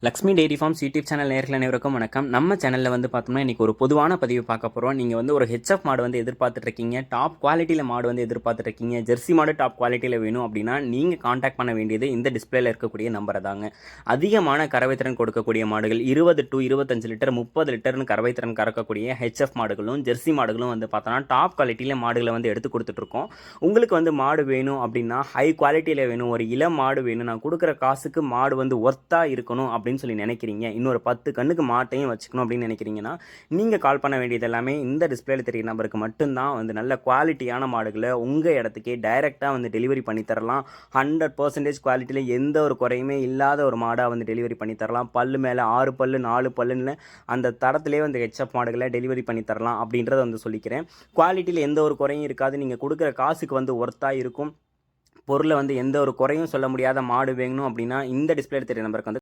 Lakshmi dairy farms YouTube channel நேயர்கள் அனைவருக்கும் வணக்கம். நம்ம சேனலில் வந்து பார்த்தோம்னா இன்றைக்கி ஒரு பொதுவான பதிவு பார்க்க போகிறோம். நீங்கள் வந்து ஒரு ஹெச்எஃப் மாடு வந்து எதிர்பார்த்துட்ருக்கீங்க, டாப் குவாலிட்டியில் மாடு வந்து எதிர்பார்த்துட்ருக்கீங்க, ஜெர்சி மாடு டாப் குவாலிட்டியில் வேணும் அப்படின்னா நீங்கள் காண்டாக்ட் பண்ண வேண்டியது இந்த டிஸ்பிளேல இருக்கக்கூடிய நம்பரை தாங்க. அதிகமான கறவைத்திறன் கொடுக்கக்கூடிய மாடுகள் 20 to 25 லிட்டர் 30 லிட்டர்னு கறவைத்திறன் கறக்கக்கூடிய ஹெச்எஃப் மாடுகளும் ஜெர்சி மாடுகளும் வந்து பார்த்தோன்னா டாப் குவாலிட்டியில் மாடுகளை வந்து எடுத்து கொடுத்துட்ருக்கோம். உங்களுக்கு வந்து மாடு வேணும் அப்படின்னா ஹை குவாலிட்டியில் வேணும், ஒரு இளம் மாடு வேணும், நான் கொடுக்குற காசுக்கு மாடு வந்து ஒர்த்தாக இருக்கணும் அப்படின்னு சொல்லி நினைக்கிறீங்க, இன்னொரு 10 கண்ணுக்கு மாட்டையும் வச்சுக்கணும் அப்படின்னு நினைக்கிறீங்கன்னா நீங்கள் கால் பண்ண வேண்டியது எல்லாமே இந்த டிஸ்பிளேல தெரிகிற நம்பருக்கு மட்டும்தான். வந்து நல்ல குவாலிட்டியான மாடுகளை உங்கள் இடத்துக்கே டைரெக்டாக வந்து டெலிவரி பண்ணி தரலாம். 100% குவாலிட்டியில் எந்த ஒரு குறையுமே இல்லாத ஒரு மாடாக வந்து டெலிவரி பண்ணி தரலாம். பல்லு மேலே 6 பல்லு 4 பல்லுன்னு அந்த தரத்திலே வந்து ஹெச்எஃப் மாடுகளை டெலிவரி பண்ணி தரலாம் அப்படின்றத வந்து சொல்லிக்கிறேன். குவாலிட்டியில் எந்த ஒரு குறையும் இருக்காது, நீங்கள் கொடுக்குற காசுக்கு வந்து ஒர்த்தாக இருக்கும். பொருளை வந்து எந்த ஒரு குறையும் சொல்ல முடியாத மாடு வேணும் அப்படின்னா இந்த டிஸ்பிளேல தெரியுற நம்பருக்கு வந்து